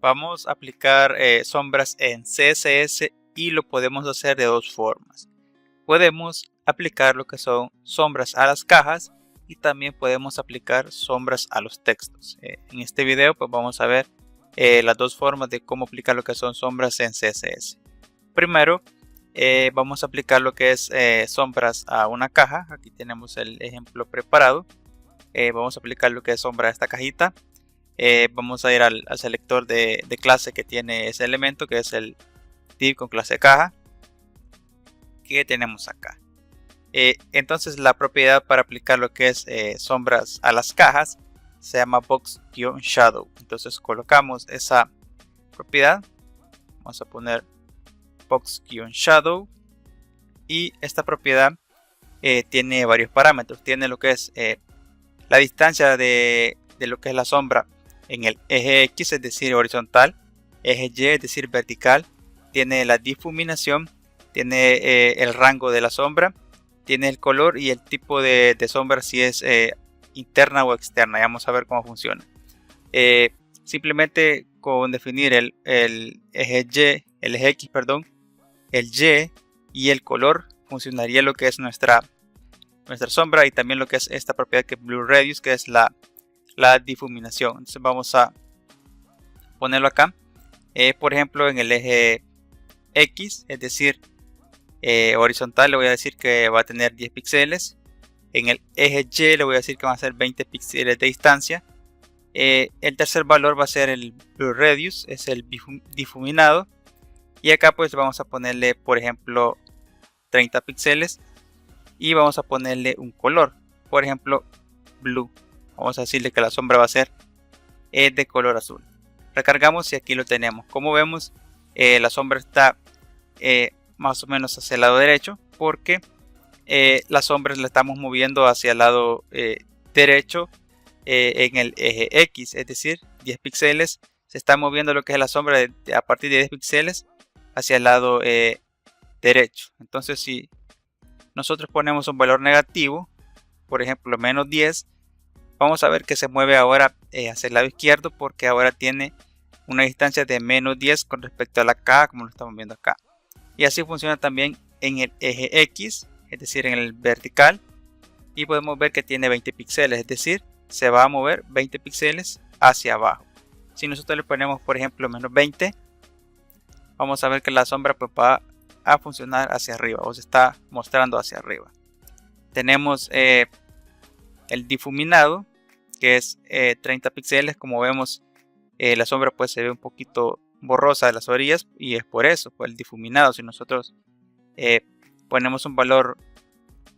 Vamos a aplicar sombras en CSS y lo podemos hacer de dos formas. Podemos aplicar lo que son sombras a las cajas y también podemos aplicar sombras a los textos. En este video pues vamos a ver las dos formas de cómo aplicar lo que son sombras en CSS. Primero vamos a aplicar lo que es sombras a una caja. Aquí tenemos el ejemplo preparado. Vamos a aplicar lo que es sombra a esta cajita. Vamos a ir al selector de clase que tiene ese elemento, que es el div con clase caja que tenemos acá. Entonces la propiedad para aplicar lo que es sombras a las cajas se llama box-shadow. Entonces colocamos esa propiedad, vamos a poner box-shadow, y esta propiedad tiene varios parámetros. Tiene lo que es la distancia de lo que es la sombra en el eje X, es decir horizontal, eje Y, es decir vertical. Tiene la difuminación, tiene el rango de la sombra, tiene el color y el tipo de sombra, si es interna o externa. Ya vamos a ver cómo funciona. Simplemente con definir el eje Y, el eje X, perdón, el Y y el color, funcionaría lo que es nuestra sombra, y también lo que es esta propiedad que es blue radius, que es la difuminación. Entonces vamos a ponerlo acá. Por ejemplo, en el eje X, es decir horizontal, le voy a decir que va a tener 10 píxeles. En el eje Y le voy a decir que va a ser 20 píxeles de distancia. El tercer valor va a ser el blue radius, es el difuminado. Y acá pues vamos a ponerle, por ejemplo, 30 píxeles. Y vamos a ponerle un color, por ejemplo, blue. Vamos a decirle que la sombra va a ser de color azul. Recargamos y aquí lo tenemos. Como vemos, la sombra está más o menos hacia el lado derecho, porque la sombra la estamos moviendo hacia el lado derecho en el eje X, es decir, 10 píxeles. Se está moviendo lo que es la sombra a partir de 10 píxeles hacia el lado derecho. Entonces, si nosotros ponemos un valor negativo, por ejemplo menos 10, vamos a ver que se mueve ahora hacia el lado izquierdo, porque ahora tiene una distancia de menos 10 con respecto a la caja, como lo estamos viendo acá. Y así funciona también en el eje X, es decir, en el vertical, y podemos ver que tiene 20 píxeles, es decir, se va a mover 20 píxeles hacia abajo. Si nosotros le ponemos, por ejemplo, menos 20, vamos a ver que la sombra pues va a funcionar hacia arriba, o se está mostrando hacia arriba. Tenemos el difuminado, que es 30 píxeles. Como vemos, la sombra pues se ve un poquito borrosa de las orillas, y es por eso, por el difuminado. Si nosotros ponemos un valor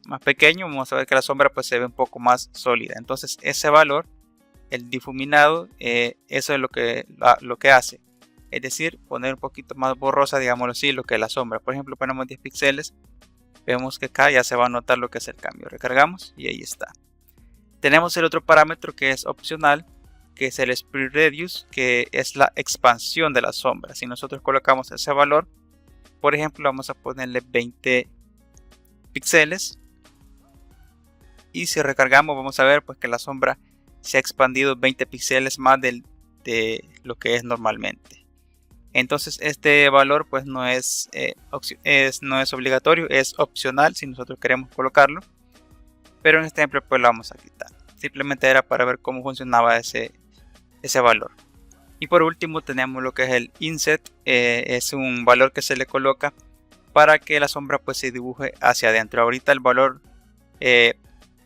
más pequeño, vamos a ver que la sombra pues se ve un poco más sólida. Entonces ese valor, el difuminado, eso es lo que hace, es decir, poner un poquito más borrosa, digámoslo así, lo que es la sombra. Por ejemplo, ponemos 10 píxeles, vemos que acá ya se va a notar lo que es el cambio. Recargamos y ahí está. Tenemos el otro parámetro que es opcional, que es el sprite radius, que es la expansión de la sombra. Si nosotros colocamos ese valor, por ejemplo, vamos a ponerle 20 píxeles, y si recargamos vamos a ver pues que la sombra se ha expandido 20 píxeles más de lo que es normalmente. Entonces este valor pues no es obligatorio, es opcional si nosotros queremos colocarlo, pero en este ejemplo pues lo vamos a quitar. Simplemente era para ver cómo funcionaba ese valor. Y por último tenemos lo que es el inset. Es un valor que se le coloca para que la sombra pues se dibuje hacia adentro. Ahorita el valor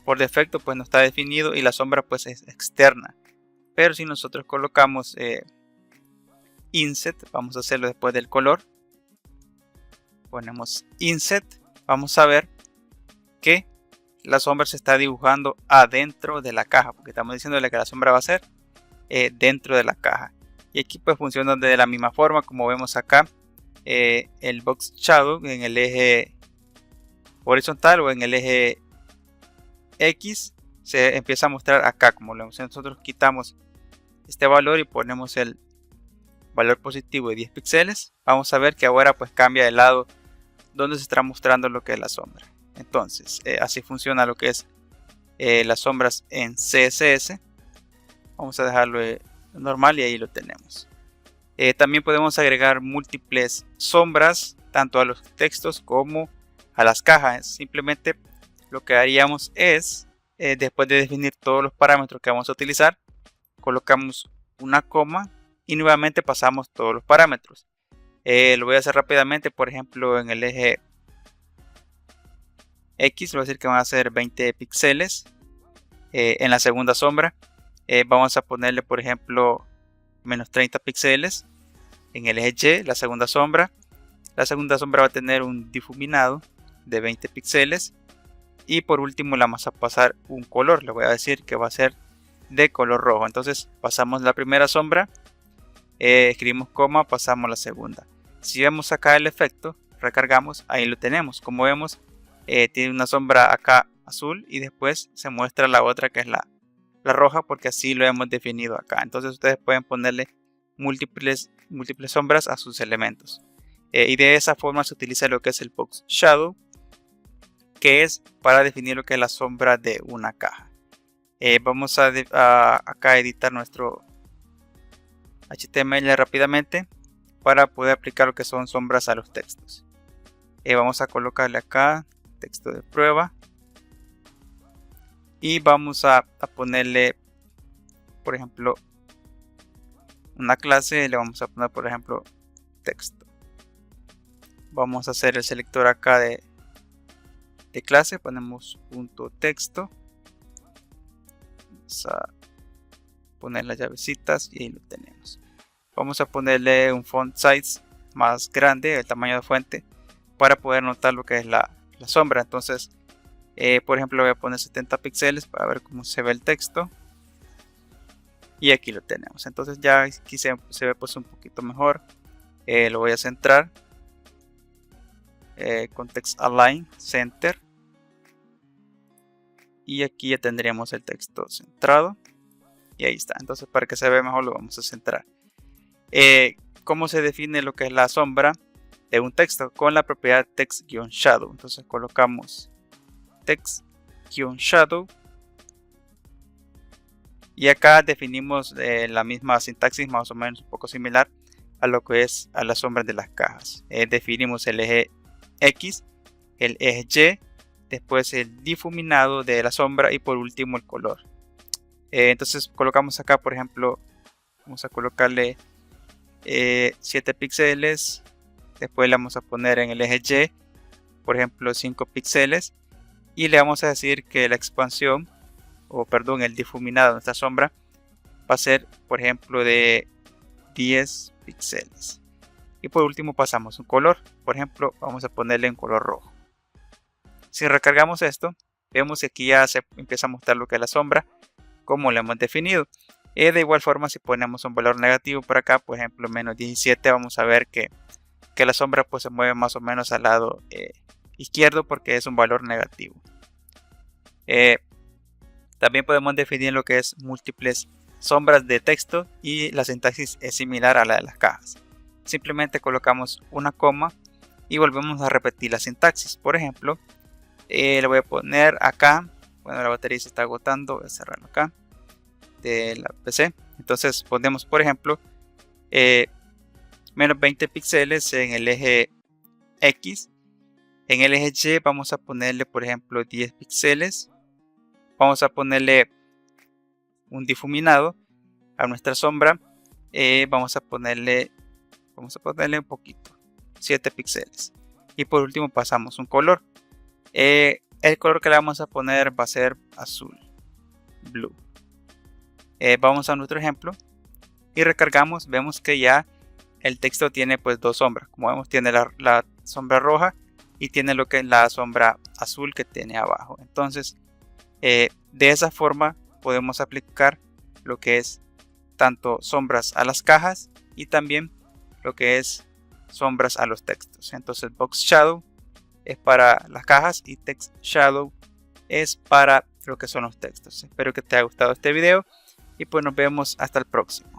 por defecto pues no está definido y la sombra pues es externa, pero si nosotros colocamos inset, vamos a hacerlo después del color, ponemos inset, vamos a ver que la sombra se está dibujando adentro de la caja, porque estamos diciéndole que la sombra va a ser dentro de la caja. Y aquí pues funciona de la misma forma. Como vemos acá, el box shadow en el eje horizontal o en el eje X se empieza a mostrar acá. Como lo vemos, nosotros quitamos este valor y ponemos el valor positivo de 10 píxeles, vamos a ver que ahora pues cambia de lado donde se está mostrando lo que es la sombra. Entonces así funciona lo que es las sombras en CSS. Vamos a dejarlo normal y ahí lo tenemos. También podemos agregar múltiples sombras tanto a los textos como a las cajas. Simplemente lo que haríamos es, después de definir todos los parámetros que vamos a utilizar, colocamos una coma y nuevamente pasamos todos los parámetros. Lo voy a hacer rápidamente. Por ejemplo, en el eje X, lo voy a decir que van a ser 20 píxeles. En la segunda sombra vamos a ponerle, por ejemplo, menos 30 píxeles. En el eje Y, la segunda sombra va a tener un difuminado de 20 píxeles. Y por último le vamos a pasar un color. Le voy a decir que va a ser de color rojo. Entonces pasamos la primera sombra, escribimos coma, pasamos la segunda. Si vemos acá el efecto, recargamos, ahí lo tenemos. Como vemos, tiene una sombra acá azul y después se muestra la otra que es la roja, porque así lo hemos definido acá. Entonces ustedes pueden ponerle múltiples sombras a sus elementos. Y de esa forma se utiliza lo que es el Box Shadow, que es para definir lo que es la sombra de una caja. Vamos a acá editar nuestro HTML rápidamente para poder aplicar lo que son sombras a los textos. Vamos a colocarle acá texto de prueba y vamos a ponerle, por ejemplo, una clase. Le vamos a poner, por ejemplo, texto. Vamos a hacer el selector acá de clase, ponemos punto texto, vamos a poner las llavecitas y ahí lo tenemos. Vamos a ponerle un font size más grande, el tamaño de fuente, para poder notar lo que es la sombra. Entonces, por ejemplo, voy a poner 70 píxeles para ver cómo se ve el texto. Y aquí lo tenemos. Entonces ya aquí se ve pues un poquito mejor. Lo voy a centrar. Con Text Align Center. Y aquí ya tendríamos el texto centrado. Y ahí está. Entonces, para que se vea mejor, lo vamos a centrar. ¿Cómo se define lo que es la sombra de un texto? Con la propiedad text-shadow. Entonces colocamos text-shadow. Y acá definimos la misma sintaxis, más o menos un poco similar a lo que es a las sombras de las cajas. Definimos el eje X, el eje Y, después el difuminado de la sombra y por último el color. Entonces colocamos acá, por ejemplo, vamos a colocarle 7 píxeles. Después le vamos a poner en el eje Y, por ejemplo, 5 píxeles. Y le vamos a decir que la expansión, el difuminado de nuestra sombra va a ser, por ejemplo, de 10 píxeles. Y por último pasamos un color. Por ejemplo, vamos a ponerle en color rojo. Si recargamos esto, vemos que aquí ya se empieza a mostrar lo que es la sombra, como lo hemos definido. De igual forma, si ponemos un valor negativo por acá, por ejemplo, menos 17, vamos a ver que la sombra pues se mueve más o menos al lado izquierdo, porque es un valor negativo. También podemos definir lo que es múltiples sombras de texto y la sintaxis es similar a la de las cajas. Simplemente colocamos una coma y volvemos a repetir la sintaxis. Por ejemplo, le voy a poner acá, bueno, la batería se está agotando, voy a cerrarlo acá de la PC. Entonces ponemos, por ejemplo, menos 20 píxeles en el eje X. En el eje Y vamos a ponerle, por ejemplo, 10 píxeles. Vamos a ponerle un difuminado a nuestra sombra. Vamos a ponerle un poquito, 7 píxeles. Y por último pasamos un color. El color que le vamos a poner va a ser azul, blue. Vamos a nuestro ejemplo y recargamos. Vemos que ya el texto tiene pues dos sombras. Como vemos, tiene la sombra roja y tiene lo que es la sombra azul que tiene abajo. Entonces, de esa forma podemos aplicar lo que es tanto sombras a las cajas y también lo que es sombras a los textos. Entonces, Box Shadow es para las cajas y Text Shadow es para lo que son los textos. Espero que te haya gustado este video y pues nos vemos hasta el próximo.